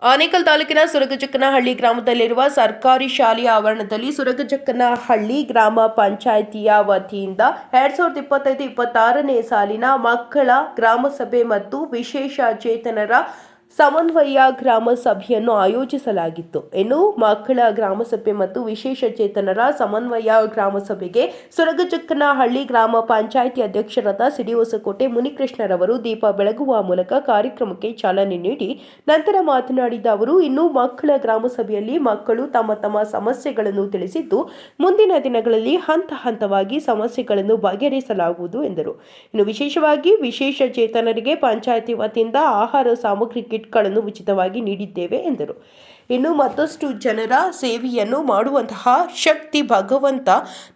ಆನೇಕಲ್ ತಾಲೂಕಿನ ಸುರಗಜಕ್ಕನಹಳ್ಳಿ ಗ್ರಾಮದಲ್ಲಿರುವ ಸರ್ಕಾರಿ ಶಾಲೆಯ ಆವರಣದಲ್ಲಿ ಸುರಗಜಕ್ಕನಹಳ್ಳಿ ಗ್ರಾಮ ಪಂಚಾಯಿತಿಯ ವತಿಯಿಂದ 2025-26ನೇ ಸಾಲಿನ ಮಕ್ಕಳ ಗ್ರಾಮಸಭೆ ಮತ್ತು ವಿಶೇಷ ಚೇತನರ ಸಮನ್ವಯ ಗ್ರಾಮ ಸಭೆಯನ್ನು ಆಯೋಜಿಸಲಾಗಿತ್ತು. ಇನ್ನು ಮಕ್ಕಳ ಗ್ರಾಮಸಭೆ ಮತ್ತು ವಿಶೇಷ ಚೇತನರ ಸಮನ್ವಯ ಗ್ರಾಮ ಸಭೆಗೆ ಸುರಗಜಕ್ಕನಹಳ್ಳಿ ಗ್ರಾಮ ಪಂಚಾಯಿತಿ ಅಧ್ಯಕ್ಷರಾದ ಸಿಡಿಹೊಸಕೋಟೆ ಮುನಿಕೃಷ್ಣರವರು ದೀಪ ಬೆಳಗುವ ಮೂಲಕ ಕಾರ್ಯಕ್ರಮಕ್ಕೆ ಚಾಲನೆ ನೀಡಿ ನಂತರ ಮಾತನಾಡಿದ ಅವರು, ಇನ್ನು ಮಕ್ಕಳ ಗ್ರಾಮ ಸಭೆಯಲ್ಲಿ ಮಕ್ಕಳು ತಮ್ಮ ತಮ್ಮ ಸಮಸ್ಯೆಗಳನ್ನು ತಿಳಿಸಿದ್ದು ಮುಂದಿನ ದಿನಗಳಲ್ಲಿ ಹಂತ ಹಂತವಾಗಿ ಸಮಸ್ಯೆಗಳನ್ನು ಬಗೆಹರಿಸಲಾಗುವುದು ಎಂದರು. ಇನ್ನು ವಿಶೇಷವಾಗಿ ವಿಶೇಷ ಚೇತನರಿಗೆ ಪಂಚಾಯಿತಿ ವತಿಯಿಂದ ಆಹಾರ ಸಾಮಗ್ರಿ ಕಿಟ್ಗಳನ್ನು ಉಚಿತವಾಗಿ ನೀಡಿದ್ದೇವೆ ಎಂದರು. ಇನ್ನು ಮತ್ತಷ್ಟು ಜನರ ಸೇವೆಯನ್ನು ಮಾಡುವಂತಹ ಶಕ್ತಿ ಭಗವಂತ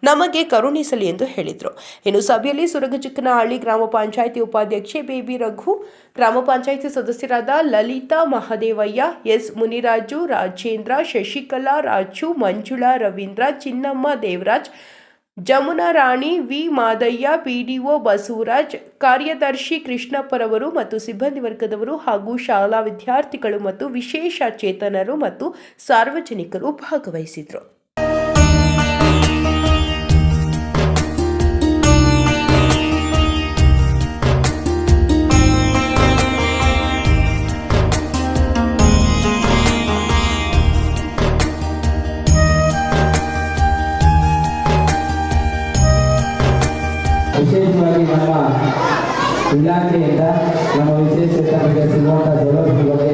ನಮಗೆ ಕರುಣಿಸಲಿ ಎಂದು ಹೇಳಿದರು. ಇನ್ನು ಸಭೆಯಲ್ಲಿ ಸುರಗಜಕ್ಕನಹಳ್ಳಿ ಗ್ರಾಮ ಪಂಚಾಯಿತಿ ಉಪಾಧ್ಯಕ್ಷೆ ಬೇಬಿ ರಘು, ಗ್ರಾಮ ಪಂಚಾಯಿತಿ ಸದಸ್ಯರಾದ ಲಲಿತಾ, ಮಹದೇವಯ್ಯ, ಎಸ್ ಮುನಿರಾಜು, ರಾಜೇಂದ್ರ, ಶಶಿಕಲಾ, ರಾಜು, ಮಂಜುಳಾ, ರವೀಂದ್ರ, ಚಿನ್ನಮ್ಮ, ದೇವರಾಜ್, ಜಮುನಾ ರಾಣಿ, ವಿ ಮಾದಯ್ಯ, ಪಿಡಿಒ ಬಸವರಾಜ್, ಕಾರ್ಯದರ್ಶಿ ಕೃಷ್ಣಪ್ಪರವರು ಮತ್ತು ಸಿಬ್ಬಂದಿ ವರ್ಗದವರು ಹಾಗೂ ಶಾಲಾ ವಿದ್ಯಾರ್ಥಿಗಳು ಮತ್ತು ವಿಶೇಷ ಚೇತನರು ಮತ್ತು ಸಾರ್ವಜನಿಕರು ಭಾಗವಹಿಸಿದರು. ವಿಶೇಷವಾಗಿ ನಮ್ಮ ಇಲಾಖೆಯಿಂದ ನಮ್ಮ ವಿಶೇಷ ಚೇತನರಿಗೆ ಸಿಗುವಂಥ ಸೌಲಭ್ಯದ ಬಗ್ಗೆ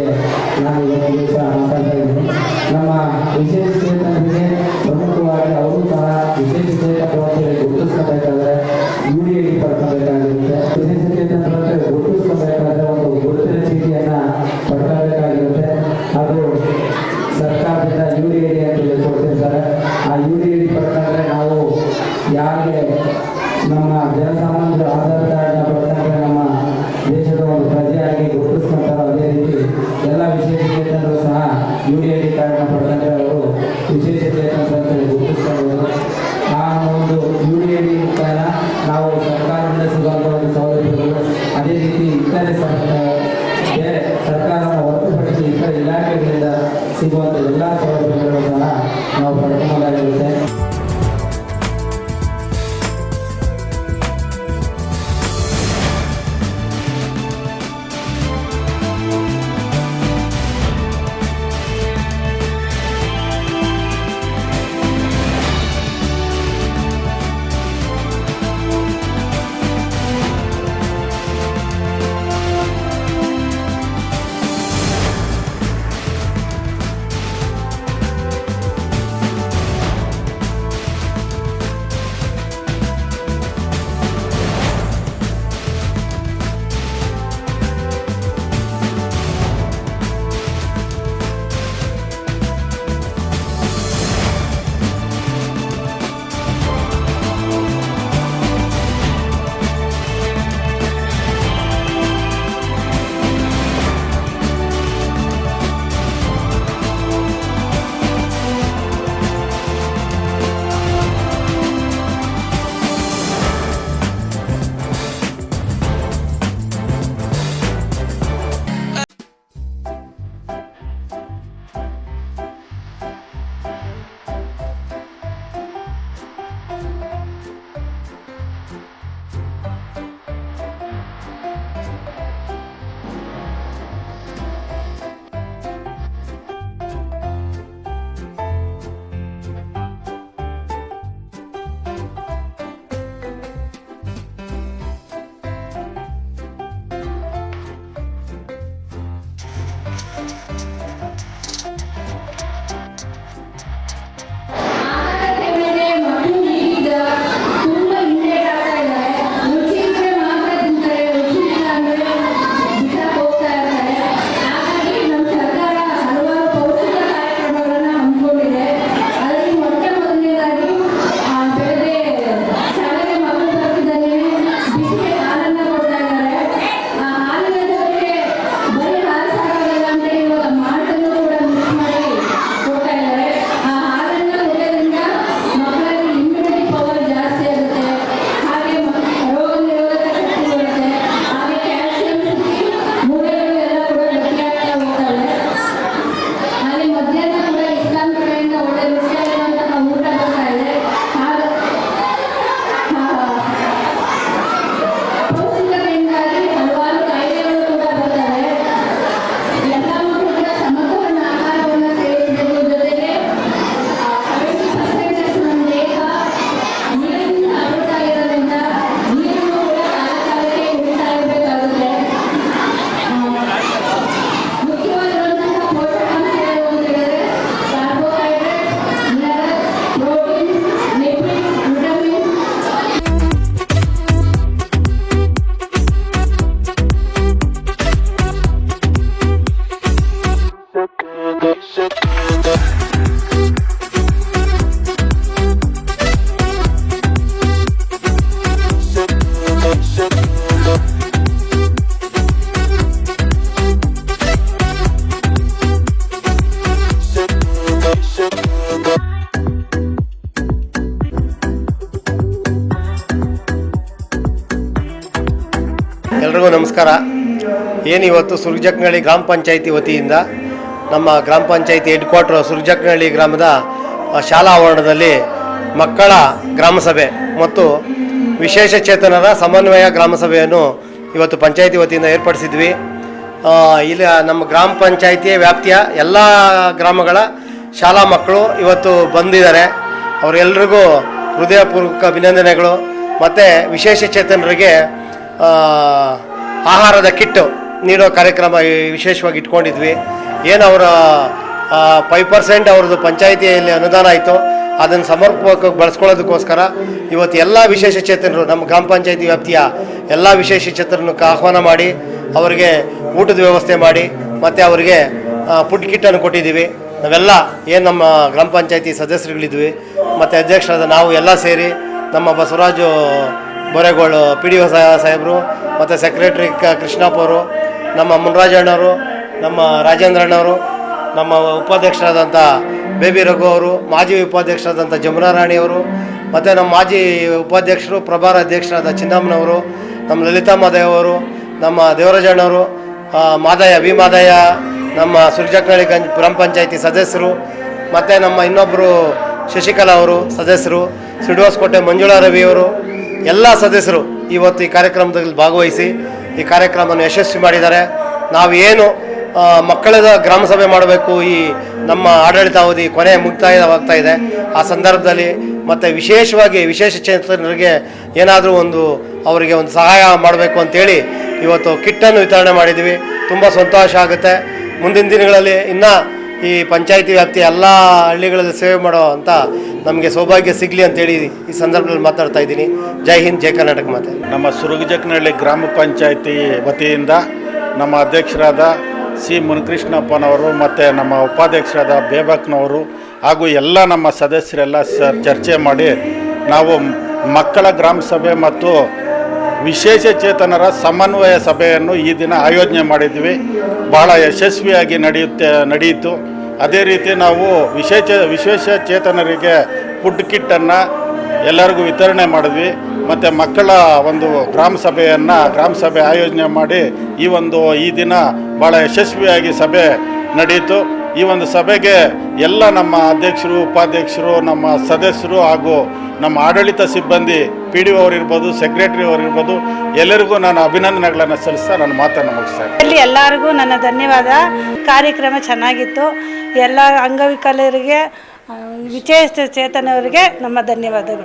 ನಾನು ಇವತ್ತು ದಿವಸ ಮಾತಾಡ್ತಾ ಇದ್ದೀನಿ. ನಮ್ಮ ವಿಶೇಷ ಚೇತನರಿಗೆ ಪ್ರಮುಖವಾಗಿ ಅವರು ಸಹ ವಿಶೇಷ ಚೇತನರಿಗೆ ಗುರುತಿಸ್ಕೋಬೇಕಾದ್ರೆ UDID ಪಡ್ಕೋಬೇಕಾಗಿರುತ್ತೆ. ವಿಶೇಷ ಚೇತನರಿಗೆ ಗುರುತಿಸ್ಕೋಬೇಕಾದ್ರೆ ಒಂದು ಗುರುತಿನ ಚೀಟಿಯನ್ನು ಪಡ್ಕೋಬೇಕಾಗಿರುತ್ತೆ. ಅದು ಸರ್ಕಾರದಿಂದ UDID ಅಂತ ಕೊಡ್ತಿರ್ತಾರೆ. ಆ UDID ಪಡ್ಕೊಂಡ್ರೆ ನಾವು ಯಾರಿಗೆ ನಮ್ಮ ಜನಸಾಮಾನ್ಯರು ಆಧಾರ್ ಕಾರ್ಡ್ನ ಪಡ್ಕೊಂಡ್ರೆ ನಮ್ಮ ದೇಶದ ಒಂದು ಪ್ರಜೆಯಾಗಿ ಗುರುತಿಸ್ಕೊಂತಾರೋ ಅದೇ ರೀತಿ ಎಲ್ಲ ವಿಶೇಷ ಚೇತನರು ಸಹ UDID ಕಾರ್ಡ್ನ ಪಡ್ಕೊಂಡ್ರೆ ಅವರು ವಿಶೇಷ ಚೇತನರು ಅಂತ ಗುರುತಿಸ್ಕೊಳ್ಬೋದು. ಆ ಒಂದು UDID ಮುಖಾಂತರ ನಾವು ಸರ್ಕಾರದಿಂದ ಸಿಗುವಂಥ ಒಂದು ಸೌಲಭ್ಯಗಳು, ಅದೇ ರೀತಿ ಇತರೆ ಬೇರೆ ಸರ್ಕಾರವನ್ನು ಹೊರತುಪಡಿಸಿ ಇತರ ಇಲಾಖೆಗಳಿಂದ ಸಿಗುವಂಥ ಎಲ್ಲ ಸೌಲಭ್ಯಗಳು ಸಹ ನಾವು ಪಡ್ಕೊಳ್ಳಲಾಗಿರುತ್ತೆ. ಎಲ್ರಿಗೂ ನಮಸ್ಕಾರ. ಇವತ್ತು ಸುರಗಜಕ್ಕನಹಳ್ಳಿ ಗ್ರಾಮ ಪಂಚಾಯಿತಿ ವತಿಯಿಂದ ನಮ್ಮ ಗ್ರಾಮ ಪಂಚಾಯಿತಿ ಹೆಡ್ ಕ್ವಾರ್ಟರ್ ಸುರಗಜಕ್ಕನಹಳ್ಳಿ ಗ್ರಾಮದ ಶಾಲಾ ಆವರಣದಲ್ಲಿ ಮಕ್ಕಳ ಗ್ರಾಮ ಸಭೆ ಮತ್ತು ವಿಶೇಷ ಚೇತನರ ಸಮನ್ವಯ ಗ್ರಾಮ ಸಭೆಯನ್ನು ಇವತ್ತು ಪಂಚಾಯಿತಿ ವತಿಯಿಂದ ಏರ್ಪಡಿಸಿದ್ವಿ. ಇಲ್ಲಿ ನಮ್ಮ ಗ್ರಾಮ ಪಂಚಾಯಿತಿಯ ವ್ಯಾಪ್ತಿಯ ಎಲ್ಲ ಗ್ರಾಮಗಳ ಶಾಲಾ ಮಕ್ಕಳು ಇವತ್ತು ಬಂದಿದ್ದಾರೆ. ಅವರೆಲ್ಲರಿಗೂ ಹೃದಯಪೂರ್ವಕ ಅಭಿನಂದನೆಗಳು. ಮತ್ತು ವಿಶೇಷ ಚೇತನರಿಗೆ ಆಹಾರದ ಕಿಟ್ಟು ನೀಡೋ ಕಾರ್ಯಕ್ರಮ ವಿಶೇಷವಾಗಿ ಇಟ್ಕೊಂಡಿದ್ವಿ. ಏನು ಅವರ 5% ಅವ್ರದ್ದು ಪಂಚಾಯಿತಿಯಲ್ಲಿ ಅನುದಾನ ಆಯಿತು, ಅದನ್ನು ಸಮರ್ಪಕವಾಗಿ ಬಳಸ್ಕೊಳ್ಳೋದಕ್ಕೋಸ್ಕರ ಇವತ್ತು ಎಲ್ಲ ವಿಶೇಷ ಚೇತನರು ನಮ್ಮ ಗ್ರಾಮ ಪಂಚಾಯಿತಿ ವ್ಯಾಪ್ತಿಯ ಎಲ್ಲ ವಿಶೇಷ ಚೇತನಕ್ಕೆ ಆಹ್ವಾನ ಮಾಡಿ ಅವರಿಗೆ ಊಟದ ವ್ಯವಸ್ಥೆ ಮಾಡಿ ಮತ್ತು ಅವರಿಗೆ ಫುಡ್ ಕಿಟ್ಟನ್ನು ಕೊಟ್ಟಿದ್ದೀವಿ. ನಾವೆಲ್ಲ ಏನು ನಮ್ಮ ಗ್ರಾಮ ಪಂಚಾಯಿತಿ ಸದಸ್ಯರುಗಳಿದ್ವಿ ಮತ್ತು ಅಧ್ಯಕ್ಷರಾದ ನಾವು ಎಲ್ಲ ಸೇರಿ ನಮ್ಮ ಬಸವರಾಜು ಬೋರೆಗೋಳು PDO ಸಾಹೇಬರು ಮತ್ತು ಸೆಕ್ರೆಟ್ರಿ ಕೃಷ್ಣಪ್ಪ ಅವರು, ನಮ್ಮ ಮುನ್ರಾಜಣ್ಣವರು, ನಮ್ಮ ರಾಜೇಂದ್ರಣ್ಣವರು, ನಮ್ಮ ಉಪಾಧ್ಯಕ್ಷರಾದಂಥ ಬೇಬಿ ರಘು ಅವರು, ಮಾಜಿ ಉಪಾಧ್ಯಕ್ಷರಾದಂಥ ಜಮುನಾ ರಾಣಿಯವರು, ಮತ್ತು ನಮ್ಮ ಮಾಜಿ ಉಪಾಧ್ಯಕ್ಷರು ಪ್ರಭಾರ ಅಧ್ಯಕ್ಷರಾದ ಚಿನ್ನಮ್ಮನವರು, ನಮ್ಮ ಲಲಿತಾ ಮಾದಯ್ಯ ಅವರು, ನಮ್ಮ ದೇವರಾಜಣ್ಣವರು, ಮಾದಯ್ಯ ನಮ್ಮ ಸುರಗಜಕ್ಕನಹಳ್ಳಿ ಗ್ರಾಮ ಪಂಚಾಯಿತಿ ಸದಸ್ಯರು, ಮತ್ತು ನಮ್ಮ ಇನ್ನೊಬ್ಬರು ಶಶಿಕಲಾ ಅವರು ಸದಸ್ಯರು, ಸಿಡ್ವಾಸ್ಕೋಟೆ ಮಂಜುಳಾ ರವಿಯವರು, ಎಲ್ಲ ಸದಸ್ಯರು ಇವತ್ತು ಈ ಕಾರ್ಯಕ್ರಮದಲ್ಲಿ ಭಾಗವಹಿಸಿ ಈ ಕಾರ್ಯಕ್ರಮವನ್ನು ಯಶಸ್ವಿ ಮಾಡಿದ್ದಾರೆ. ನಾವೇನು ಮಕ್ಕಳ ಗ್ರಾಮ ಸಭೆ ಮಾಡಬೇಕು, ಈ ನಮ್ಮ ಆಡಳಿತಾವಧಿ ಕೊನೆ ಮುಕ್ತಾಯವಾಗ್ತಾ ಇದೆ, ಆ ಸಂದರ್ಭದಲ್ಲಿ ಮತ್ತು ವಿಶೇಷವಾಗಿ ವಿಶೇಷ ಚೇತನರಿಗೆ ಏನಾದರೂ ಅವರಿಗೆ ಒಂದು ಸಹಾಯ ಮಾಡಬೇಕು ಅಂತೇಳಿ ಇವತ್ತು ಕಿಟ್ಟನ್ನು ವಿತರಣೆ ಮಾಡಿದ್ದೀವಿ. ತುಂಬ ಸಂತೋಷ ಆಗುತ್ತೆ. ಮುಂದಿನ ದಿನಗಳಲ್ಲಿ ಇನ್ನೂ ಈ ಪಂಚಾಯಿತಿ ವ್ಯಾಪ್ತಿಯ ಎಲ್ಲ ಹಳ್ಳಿಗಳಲ್ಲಿ ಸೇವೆ ಮಾಡೋ ಅಂತ ನಮಗೆ ಸೌಭಾಗ್ಯ ಸಿಗಲಿ ಅಂತೇಳಿ ಈ ಸಂದರ್ಭದಲ್ಲಿ ಮಾತಾಡ್ತಾ ಇದ್ದೀನಿ. ಜೈ ಹಿಂದ್, ಜೈ ಕರ್ನಾಟಕ ಮಾತೆ. ನಮ್ಮ ಸುರಗಜಕ್ಕನಹಳ್ಳಿ ಗ್ರಾಮ ಪಂಚಾಯಿತಿ ವತಿಯಿಂದ ನಮ್ಮ ಅಧ್ಯಕ್ಷರಾದ ಸಿ ಮುನಿಕೃಷ್ಣಪ್ಪನವರು ಮತ್ತು ನಮ್ಮ ಉಪಾಧ್ಯಕ್ಷರಾದ ಬೇಬಕ್ನವರು ಹಾಗೂ ಎಲ್ಲ ನಮ್ಮ ಸದಸ್ಯರೆಲ್ಲ ಚರ್ಚೆ ಮಾಡಿ ನಾವು ಮಕ್ಕಳ ಗ್ರಾಮ ಸಭೆ ಮತ್ತು ವಿಶೇಷ ಚೇತನರ ಸಮನ್ವಯ ಸಭೆಯನ್ನು ಈ ದಿನ ಆಯೋಜನೆ ಮಾಡಿದ್ವಿ. ಬಹಳ ಯಶಸ್ವಿಯಾಗಿ ನಡೆಯಿತು. ಅದೇ ರೀತಿ ನಾವು ವಿಶೇಷ ಚೇತನರಿಗೆ ಫುಡ್ ಕಿಟ್ಟನ್ನು ಎಲ್ಲರಿಗೂ ವಿತರಣೆ ಮಾಡಿದ್ವಿ. ಮತ್ತು ಮಕ್ಕಳ ಒಂದು ಗ್ರಾಮ ಸಭೆ ಆಯೋಜನೆ ಮಾಡಿ ಈ ದಿನ ಭಾಳ ಯಶಸ್ವಿಯಾಗಿ ಸಭೆ ನಡೆಯಿತು. ಈ ಒಂದು ಸಭೆಗೆ ಎಲ್ಲ ನಮ್ಮ ಅಧ್ಯಕ್ಷರು, ಉಪಾಧ್ಯಕ್ಷರು, ನಮ್ಮ ಸದಸ್ಯರು ಹಾಗೂ ನಮ್ಮ ಆಡಳಿತ ಸಿಬ್ಬಂದಿ PDO ಅವರಿರ್ಬೋದು, ಸೆಕ್ರೆಟರಿ ಅವರಿರ್ಬೋದು, ಎಲ್ಲರಿಗೂ ನಾನು ಅಭಿನಂದನೆಗಳನ್ನು ಸಲ್ಲಿಸ್ತಾ ನನ್ನ ಮಾತನ್ನು ಮುಗಿಸ್ತೇನೆ. ಎಲ್ಲರಿಗೂ ನನ್ನ ಧನ್ಯವಾದ. ಕಾರ್ಯಕ್ರಮ ಚೆನ್ನಾಗಿತ್ತು. ಎಲ್ಲ ಅಂಗವಿಕಲರಿಗೆ, ವಿಶೇಷ ಚೇತನವರಿಗೆ ನಮ್ಮ ಧನ್ಯವಾದಗಳು.